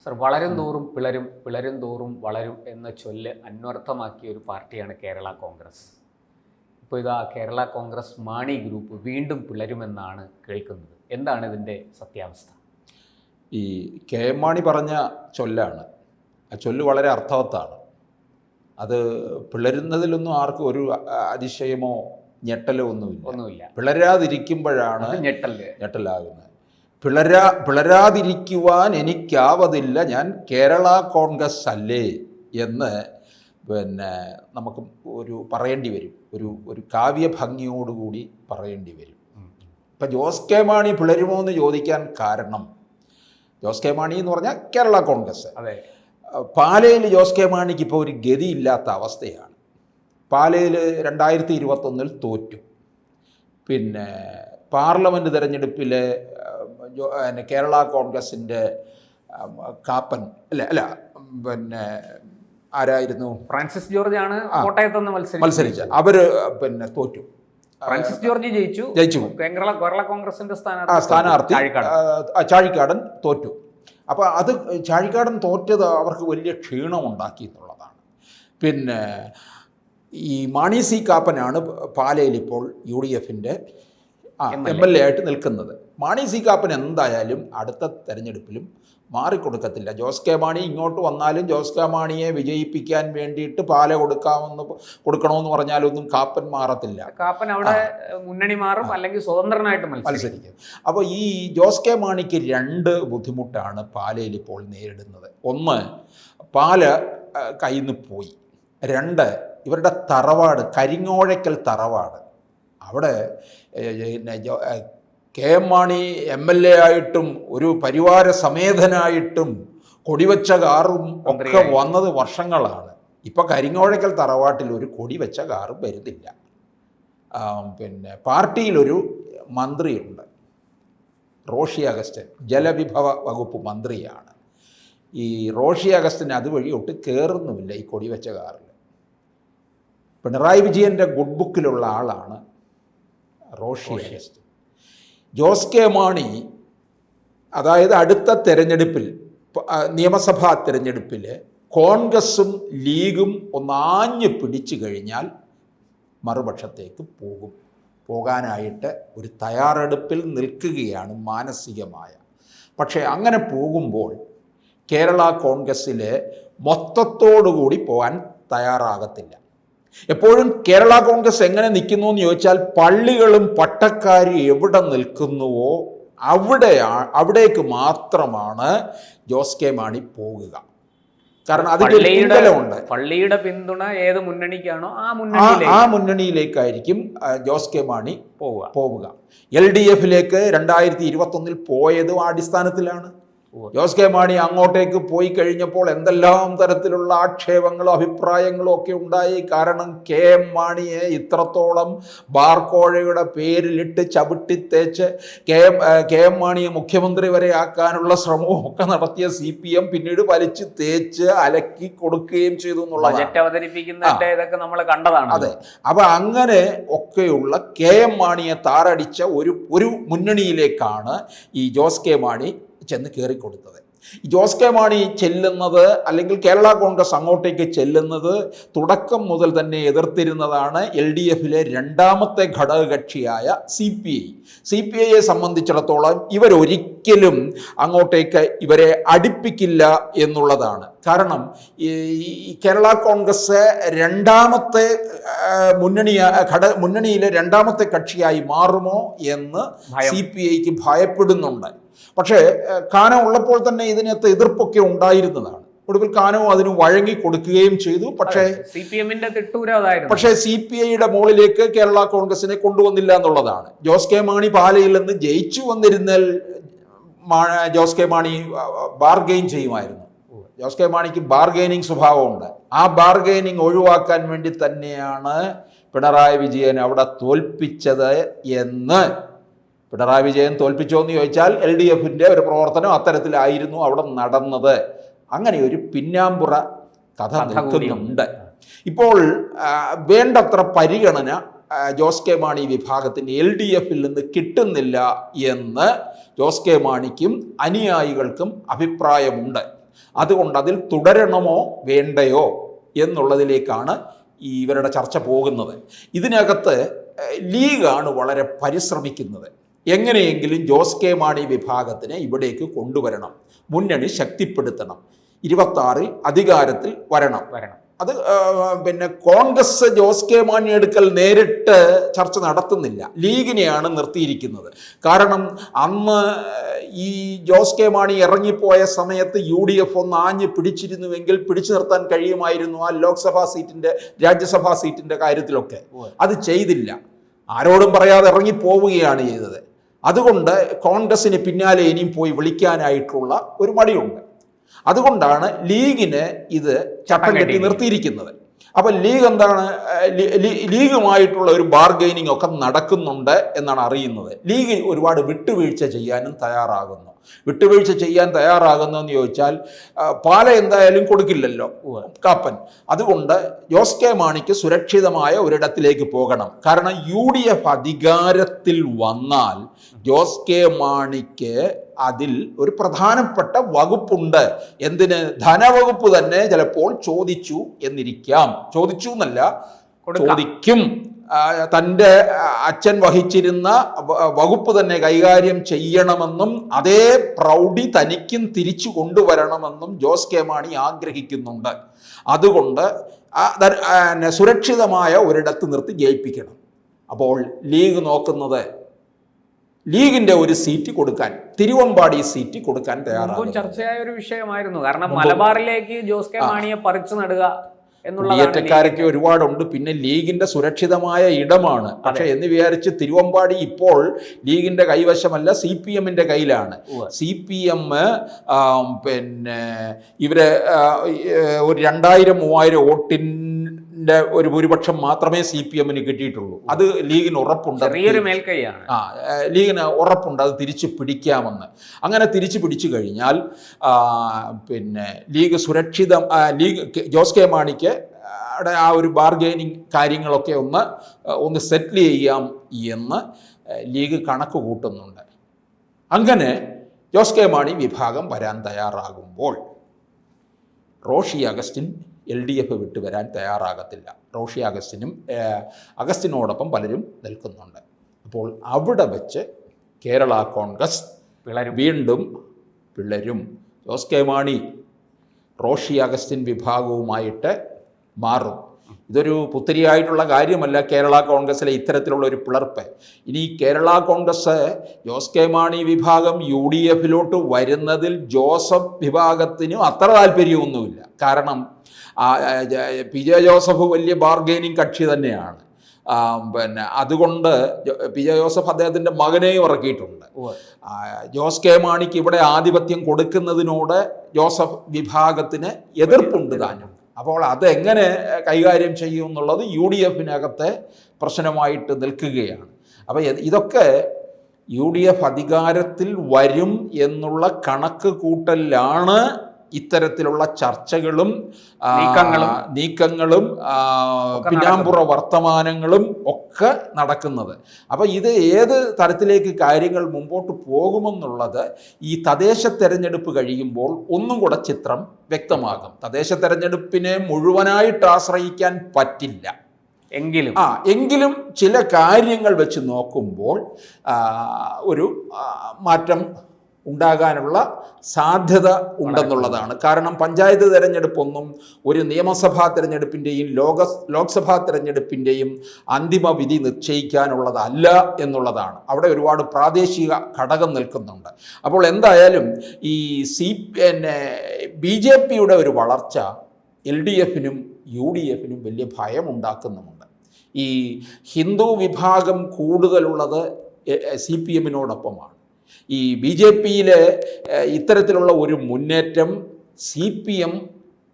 Sir, വളരും തോറും പിളരും, പിളരും തോറും വളരും എന്ന ചൊല്ല് അന്വർത്ഥമാക്കിയ ഒരു പാർട്ടിയാണ് കേരള കോൺഗ്രസ്. ഇപ്പോൾ ഇതാ കേരള കോൺഗ്രസ് മാണി ഗ്രൂപ്പ് വീണ്ടും പിളരുമെന്നാണ് കേൾക്കുന്നത്. എന്താണ് ഇതിൻ്റെ സത്യാവസ്ഥ? ഈ കെ എം മാണി പറഞ്ഞ ചൊല്ലാണ്. ആ ചൊല്ല് വളരെ അർത്ഥവത്താണ്. അത് പിളരുന്നതിലൊന്നും ആർക്കും ഒരു അതിശയമോ ഞെട്ടലോ ഒന്നുമില്ല. പിളരാതിരിക്കുമ്പോഴാണ് ഞെട്ടലാകുന്നത്. പിളരാതിരിക്കുവാൻ എനിക്കാവതില്ല, ഞാൻ കേരള കോൺഗ്രസ് അല്ലേ എന്ന് നമുക്ക് പറയേണ്ടി വരും. ഒരു കാവ്യഭംഗിയോടുകൂടി പറയേണ്ടി വരും. ഇപ്പം ജോസ് കെ മാണി പിളരുമോ എന്ന് ചോദിക്കാൻ കാരണം, ജോസ് കെ മാണി എന്ന് പറഞ്ഞാൽ കേരള കോൺഗ്രസ്. പാലയിൽ ജോസ് കെ മാണിക്ക് ഇപ്പോൾ ഒരു ഗതിയില്ലാത്ത അവസ്ഥയാണ്. പാലയിൽ 2021 തോറ്റു. പിന്നെ പാർലമെൻറ്റ് തിരഞ്ഞെടുപ്പിൽ കേരള കോൺഗ്രസിൻ്റെ കാപ്പൻ അല്ല ആരായിരുന്നു? ഫ്രാൻസിസ് ജോർജ് ആണ് കോട്ടയത്ത് മത്സരിച്ച. അവർ തോറ്റു. ഫ്രാൻസിസ് ജോർജ് ജയിച്ചു. കേരള കോൺഗ്രസിന്റെ സ്ഥാനാർത്ഥി ചാഴിക്കാടൻ തോറ്റു. അപ്പോൾ അത് ചാഴിക്കാടൻ തോറ്റത് അവർക്ക് വലിയ ക്ഷീണമുണ്ടാക്കി എന്നുള്ളതാണ്. പിന്നെ ഈ മാണി സി കാപ്പനാണ് പാലയിൽ ഇപ്പോൾ UDFൻ്റെ MLA ആയിട്ട് നിൽക്കുന്നത്. മാണി സി കാപ്പൻ എന്തായാലും അടുത്ത തെരഞ്ഞെടുപ്പിലും മാറിക്കൊടുക്കത്തില്ല. ജോസ് കെ മാണി ഇങ്ങോട്ട് വന്നാലും ജോസ് കെ മാണിയെ വിജയിപ്പിക്കാൻ വേണ്ടിയിട്ട് പാല കൊടുക്കണമെന്ന് പറഞ്ഞാലൊന്നും കാപ്പൻ മാറത്തില്ല. കാപ്പൻ അവിടെ മുന്നണി മാറും, അല്ലെങ്കിൽ സ്വതന്ത്രനായിട്ട് മത്സരിക്കും. അപ്പോൾ ഈ ജോസ് കെ മാണിക്ക് 2 ബുദ്ധിമുട്ടാണ് പാലയിൽ ഇപ്പോൾ നേരിടുന്നത്. ഒന്ന്, പാല കയ്യിൽ നിന്ന് പോയി. 2, ഇവരുടെ തറവാട്, കരിങ്ങോഴയ്ക്കൽ തറവാട്, അവിടെ കെ എം മാണി MLA ആയിട്ടും ഒരു പരിവാര സമേതനായിട്ടും കൊടിവെച്ച കാറും ഒക്കെ വന്നത് വർഷങ്ങളാണ്. ഇപ്പം കരിങ്ങോഴയ്ക്കൽ തറവാട്ടിൽ ഒരു കൊടിവെച്ച കാറും വരുന്നില്ല. പിന്നെ പാർട്ടിയിലൊരു മന്ത്രിയുണ്ട്, റോഷി അഗസ്റ്റൻ, ജലവിഭവ വകുപ്പ് മന്ത്രിയാണ്. ഈ റോഷി അഗസ്റ്റൻ അതുവഴി ഒട്ട് കയറുന്നുമില്ല ഈ കൊടിവെച്ച കാറിൽ. പിണറായി വിജയൻ്റെ ഗുഡ് ബുക്കിലുള്ള ആളാണ് റോഷി അഗസ്റ്റൻ. ജോസ് കെ മാണി, അതായത് അടുത്ത തെരഞ്ഞെടുപ്പിൽ, നിയമസഭാ തെരഞ്ഞെടുപ്പിൽ കോൺഗ്രസും ലീഗും ഒന്നാഞ്ഞു പിടിച്ചു കഴിഞ്ഞാൽ മറുപക്ഷത്തേക്ക് പോകാനായിട്ട് ഒരു തയ്യാറെടുപ്പിൽ നിൽക്കുകയാണ് മാനസികമായ. പക്ഷേ അങ്ങനെ പോകുമ്പോൾ കേരള കോൺഗ്രസ്സിൽ മൊത്തത്തോടുകൂടി പോകാൻ തയ്യാറാകത്തില്ല. എപ്പോഴും കേരള കോൺഗ്രസ് എങ്ങനെ നിൽക്കുന്നു എന്ന് ചോദിച്ചാൽ, പള്ളികളും പട്ടക്കാരും എവിടെ നിൽക്കുന്നുവോ അവിടേക്ക് മാത്രമാണ് ജോസ് കെ മാണി പോകുക. കാരണം അതിൻ്റെ പിൻബലമുണ്ട്. പള്ളിയുടെ പിന്തുണ ഏത് മുന്നണിക്കാണോ ആ മുന്നണിയിലേക്കായിരിക്കും ജോസ് കെ മാണി പോവുക. LDFിലേക്ക് 2021 പോയതും ആ അടിസ്ഥാനത്തിലാണ്. ജോസ് കെ മാണി അങ്ങോട്ടേക്ക് പോയി കഴിഞ്ഞപ്പോൾ എന്തെല്ലാം തരത്തിലുള്ള ആക്ഷേപങ്ങളും അഭിപ്രായങ്ങളും ഒക്കെ ഉണ്ടായി. കാരണം കെ എം മാണിയെ ഇത്രത്തോളം ബാർക്കോഴയുടെ പേരിലിട്ട് ചവിട്ടിത്തേച്ച് കെ എം മാണിയെ മുഖ്യമന്ത്രി വരെ ആക്കാനുള്ള ശ്രമവും ഒക്കെ നടത്തിയ CPM പിന്നീട് വലിച്ചു തേച്ച് അലക്കി കൊടുക്കുകയും ചെയ്തു എന്നുള്ളതാണ്. ഇതൊക്കെ നമ്മൾ കണ്ടതാണ്. അതെ. അപ്പൊ അങ്ങനെ ഒക്കെയുള്ള കെ എം മാണിയെ താറടിച്ച ഒരു മുന്നണിയിലേക്കാണ് ഈ ജോസ് കെ മാണി ചെന്ന് കയറിക്കൊടുത്തത്. ജോസ് കെ മാണി ചെല്ലുന്നത്, അല്ലെങ്കിൽ കേരള കോൺഗ്രസ് അങ്ങോട്ടേക്ക് ചെല്ലുന്നത് തുടക്കം മുതൽ തന്നെ എതിർത്തിരുന്നതാണ് LDFിലെ 2ാമത്തെ ഘടകകക്ഷിയായ CPIയെ സംബന്ധിച്ചിടത്തോളം ഇവരൊരിക്കലും അങ്ങോട്ടേക്ക് ഇവരെ അടുപ്പിക്കില്ല എന്നുള്ളതാണ്. കാരണം ഈ കേരള കോൺഗ്രസ് 2ാമത്തെ മുന്നണിയിലെ 2ാമത്തെ കക്ഷിയായി മാറുമോ എന്ന് CPIക്ക് ഭയപ്പെടുന്നുണ്ട്. പക്ഷേ കാനോ ഉള്ളപ്പോൾ തന്നെ ഇതിനകത്ത് എതിർപ്പൊക്കെ ഉണ്ടായിരുന്നതാണ്. ഒടുവിൽ കാനോ അതിന് വഴങ്ങി കൊടുക്കുകയും ചെയ്തു. പക്ഷേ CPIയുടെ മുകളിലേക്ക് കേരള കോൺഗ്രസിനെ കൊണ്ടുവന്നില്ല എന്നുള്ളതാണ്. ജോസ് കെ മാണി പാലയിൽ നിന്ന് ജയിച്ചു വന്നിരുന്നാൽ ജോസ് കെ മാണി ബാർഗെയിൻ ചെയ്യുമായിരുന്നു. ജോസ് കെ മാണിക്ക് ബാർഗെയിനിങ് സ്വഭാവമുണ്ട്. ആ ബാർഗെയിനിങ് ഒഴിവാക്കാൻ വേണ്ടി തന്നെയാണ് പിണറായി വിജയൻ അവിടെ തോൽപ്പിച്ചത് എന്ന്. പിണറായി വിജയൻ തോൽപ്പിച്ചോ എന്ന് ചോദിച്ചാൽ LDFിൻ്റെ ഒരു പ്രവർത്തനം അത്തരത്തിലായിരുന്നു അവിടെ നടന്നത്. അങ്ങനെ ഒരു പിന്നാമ്പുറ കഥ നിൽക്കുന്നുണ്ട്. ഇപ്പോൾ വേണ്ടത്ര പരിഗണന ജോസ് കെ മാണി വിഭാഗത്തിന് LDFിൽ നിന്ന് കിട്ടുന്നില്ല എന്ന് ജോസ് കെ മാണിക്കും അനുയായികൾക്കും അഭിപ്രായമുണ്ട്. അതുകൊണ്ട് അതിൽ തുടരണമോ വേണ്ടയോ എന്നുള്ളതിലേക്കാണ് ഇവരുടെ ചർച്ച പോകുന്നത്. ഇതിനകത്ത് ലീഗാണ് വളരെ പരിശ്രമിക്കുന്നത്. എങ്ങനെയെങ്കിലും ജോസ് കെ മാണി വിഭാഗത്തിനെ ഇവിടേക്ക് കൊണ്ടുവരണം, മുന്നണി ശക്തിപ്പെടുത്തണം, 26-ൽ അധികാരത്തിൽ വരണം. അത് പിന്നെ കോൺഗ്രസ് ജോസ് കെ മാണി അടുക്കൽ നേരിട്ട് ചർച്ച നടത്തുന്നില്ല, ലീഗിനെയാണ് നിർത്തിയിരിക്കുന്നത്. കാരണം അന്ന് ഈ ജോസ് കെ മാണി ഇറങ്ങിപ്പോയ സമയത്ത് UDF ഒന്ന് ആഞ്ഞ് പിടിച്ചിരുന്നുവെങ്കിൽ പിടിച്ചു നിർത്താൻ കഴിയുമായിരുന്നു ആ ലോക്സഭാ സീറ്റിൻ്റെ രാജ്യസഭാ സീറ്റിൻ്റെ കാര്യത്തിലൊക്കെ. അത് ചെയ്തില്ല, ആരോടും പറയാതെ ഇറങ്ങിപ്പോവുകയാണ് ചെയ്തത്. അതുകൊണ്ട് കോൺഗ്രസിന് പിന്നാലെ ഇനിയും പോയി വിളിക്കാനായിട്ടുള്ള ഒരു മടിയുണ്ട്. അതുകൊണ്ടാണ് ലീഗിന് ഇത് ചട്ടം കെട്ടി നിർത്തിയിരിക്കുന്നത്. അപ്പം ലീഗ് എന്താണ്, ലീഗുമായിട്ടുള്ള ഒരു ബാർഗെയിനിങ് ഒക്കെ നടക്കുന്നുണ്ട് എന്നാണ് അറിയുന്നത്. ലീഗ് ഒരുപാട് വിട്ടുവീഴ്ച ചെയ്യാനും തയ്യാറാകുന്നു. വിട്ടുവീഴ്ച ചെയ്യാൻ തയ്യാറാകുന്നതെന്ന് ചോദിച്ചാൽ പാല എന്തായാലും കൊടുക്കില്ലല്ലോ കാപ്പൻ. അതുകൊണ്ട് ജോസ് കെ മാണിക്ക് സുരക്ഷിതമായ ഒരിടത്തിലേക്ക് പോകണം. കാരണം UDF അധികാരത്തിൽ വന്നാൽ ജോസ് കെ മാണിക്ക് അതിൽ ഒരു പ്രധാനപ്പെട്ട വകുപ്പുണ്ട്. എന്തിന്? ധനവകുപ്പ് തന്നെ ചിലപ്പോൾ ചോദിച്ചു എന്നിരിക്കാം. ചോദിച്ചു എന്നല്ല, ചോദിക്കും. തൻ്റെ അച്ഛൻ വഹിച്ചിരുന്ന വകുപ്പ് തന്നെ കൈകാര്യം ചെയ്യണമെന്നും അതേ പ്രൗഢി തനിക്കും തിരിച്ചു കൊണ്ടുവരണമെന്നും ജോസ് കെ മാണി ആഗ്രഹിക്കുന്നുണ്ട്. അതുകൊണ്ട് സുരക്ഷിതമായ ഒരിടത്ത് നിർത്തി ജയിപ്പിക്കണം. അപ്പോൾ ലീഗ് നോക്കുന്നത് ലീഗിന്റെ ഒരു സീറ്റ് കൊടുക്കാൻ, തിരുവമ്പാടി സീറ്റ് കൊടുക്കാൻ തയ്യാറാണ്. ചർച്ചയായ ഒരു വിഷയമായിരുന്നു. കാരണം മലബാറിലേക്ക് ജോസ് കെ മാണിയെ പറിച്ചു നടുക ക്കാരൊക്കെ ഒരുപാടുണ്ട്. പിന്നെ ലീഗിന്റെ സുരക്ഷിതമായ ഇടമാണ്. പക്ഷെ എന്ന് വിചാരിച്ച് തിരുവമ്പാടി ഇപ്പോൾ ലീഗിന്റെ കൈവശമല്ല, CPM-ന്റെ കയ്യിലാണ്. CPM പിന്നെ ഇവര് ഒരു 2000-3000 വോട്ടിന്റെ ഒരു ഭൂരിപക്ഷം മാത്രമേ CPM-ന് കിട്ടിയിട്ടുള്ളൂ. അത് ലീഗിന് ഉറപ്പുണ്ട്, ലീഗിന് ഉറപ്പുണ്ട് അത് തിരിച്ചു പിടിക്കാമെന്ന്. അങ്ങനെ തിരിച്ചു പിടിച്ചു കഴിഞ്ഞാൽ പിന്നെ ലീഗ് സുരക്ഷിതം, ലീഗ് ജോസ് കെ മാണിക്ക് ആ ഒരു ബാർഗെയിനിങ് കാര്യങ്ങളൊക്കെ ഒന്ന് സെറ്റിൽ ചെയ്യാം എന്ന് ലീഗ് കണക്ക് കൂട്ടുന്നുണ്ട്. അങ്ങനെ ജോസ് കെ മാണി വിഭാഗം വരാൻ തയ്യാറാകുമ്പോൾ റോഷി അഗസ്റ്റിൻ LDF വിട്ടു വരാൻ തയ്യാറാകത്തില്ല. റോഷി അഗസ്റ്റിനോടൊപ്പം പലരും നിൽക്കുന്നുണ്ട്. അപ്പോൾ അവിടെ വെച്ച് കേരള കോൺഗ്രസ് വീണ്ടും പിളരും. ജോസ് കെ മാണി റോഷി അഗസ്റ്റിൻ വിഭാഗവുമായിട്ട് മാറും. ഇതൊരു പുത്തിരിയായിട്ടുള്ള കാര്യമല്ല കേരള കോൺഗ്രസിലെ ഇത്തരത്തിലുള്ള ഒരു പിളർപ്പ്. ഇനി കേരള കോൺഗ്രസ് ജോസ് കെ മാണി വിഭാഗം UDF-ലോട്ട് വരുന്നതിൽ ജോസഫ് വിഭാഗത്തിനും അത്ര താല്പര്യമൊന്നുമില്ല. കാരണം PJ ജോസഫ് വലിയ ബാർഗെയിനിങ് കക്ഷി തന്നെയാണ്. പിന്നെ അതുകൊണ്ട് PJ ജോസഫ് അദ്ദേഹത്തിൻ്റെ മകനെയും ഇറക്കിയിട്ടുണ്ട്. ജോസ് കെ മാണിക്ക് ഇവിടെ ആധിപത്യം കൊടുക്കുന്നതിനോട് ജോസഫ് വിഭാഗത്തിന് എതിർപ്പുണ്ട് താനും. അപ്പോൾ അതെങ്ങനെ കൈകാര്യം ചെയ്യും എന്നുള്ളത് UDF-നകത്തെ പ്രശ്നമായിട്ട് നിൽക്കുകയാണ്. അപ്പോൾ ഇതൊക്കെ UDF അധികാരത്തിൽ വരും എന്നുള്ള കണക്ക് കൂട്ടലാണ് ഇത്തരത്തിലുള്ള ചർച്ചകളും നീക്കങ്ങളും പിന്നാമ്പുറ വർത്തമാനങ്ങളും ഒക്കെ നടക്കുന്നത്. അപ്പോൾ ഇത് ഏത് തരത്തിലേക്ക് കാര്യങ്ങൾ മുമ്പോട്ട് പോകുമെന്നുള്ളത് ഈ തദ്ദേശ തെരഞ്ഞെടുപ്പ് കഴിയുമ്പോൾ ഒന്നും കൂടെ ചിത്രം വ്യക്തമാകും. തദ്ദേശ തെരഞ്ഞെടുപ്പിനെ മുഴുവനായിട്ട് ആശ്രയിക്കാൻ പറ്റില്ല. എങ്കിലും ചില കാര്യങ്ങൾ വെച്ച് നോക്കുമ്പോൾ ഒരു മാറ്റം ഉണ്ടാകാനുള്ള സാധ്യത ഉണ്ടെന്നുള്ളതാണ്. കാരണം പഞ്ചായത്ത് തെരഞ്ഞെടുപ്പൊന്നും ഒരു നിയമസഭാ തെരഞ്ഞെടുപ്പിൻ്റെയും ലോക്സഭാ തെരഞ്ഞെടുപ്പിൻ്റെയും അന്തിമ വിധി നിശ്ചയിക്കാനുള്ളതല്ല എന്നുള്ളതാണ്. അവിടെ ഒരുപാട് പ്രാദേശിക ഘടകം നിൽക്കുന്നുണ്ട്. അപ്പോൾ എന്തായാലും ഈ BJP-യുടെ ഒരു വളർച്ച LDF-നും UDF-നും വലിയ ഭയമുണ്ടാക്കുന്നുമുണ്ട്. ഈ ഹിന്ദു വിഭാഗം കൂടുതലുള്ളത് CPM-നോടൊപ്പമാണ്. ഈ BJP-യിലെ ഇത്തരത്തിലുള്ള ഒരു മുന്നേറ്റം CPM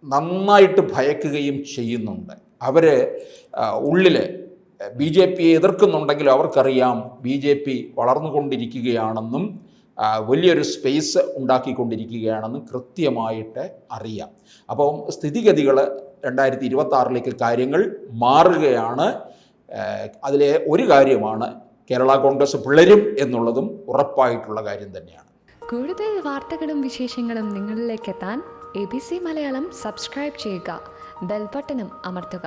നന്നായിട്ട് ഭയക്കുകയും ചെയ്യുന്നുണ്ട്. അവർ ഉള്ളിൽ BJP-യെ എതിർക്കുന്നുണ്ടെങ്കിലും അവർക്കറിയാം BJP വളർന്നുകൊണ്ടിരിക്കുകയാണെന്നും വലിയൊരു സ്പേസ് ഉണ്ടാക്കിക്കൊണ്ടിരിക്കുകയാണെന്നും കൃത്യമായിട്ട് അറിയാം. അപ്പം സ്ഥിതിഗതികൾ 2026-ലേക്ക് കാര്യങ്ങൾ മാറുകയാണ്. അതിലെ ഒരു കാര്യമാണ് കേരള കോൺഗ്രസ് പിളരും എന്നുള്ളതും ഉറപ്പായിട്ടുള്ള കാര്യം തന്നെയാണ്. കൂടുതൽ വാർത്തകളും വിശേഷങ്ങളും നിങ്ങളിലേക്ക് എത്താൻ ABC മലയാളം സബ്സ്ക്രൈബ് ചെയ്യുക, ബെൽ ബട്ടണും അമർത്തുക.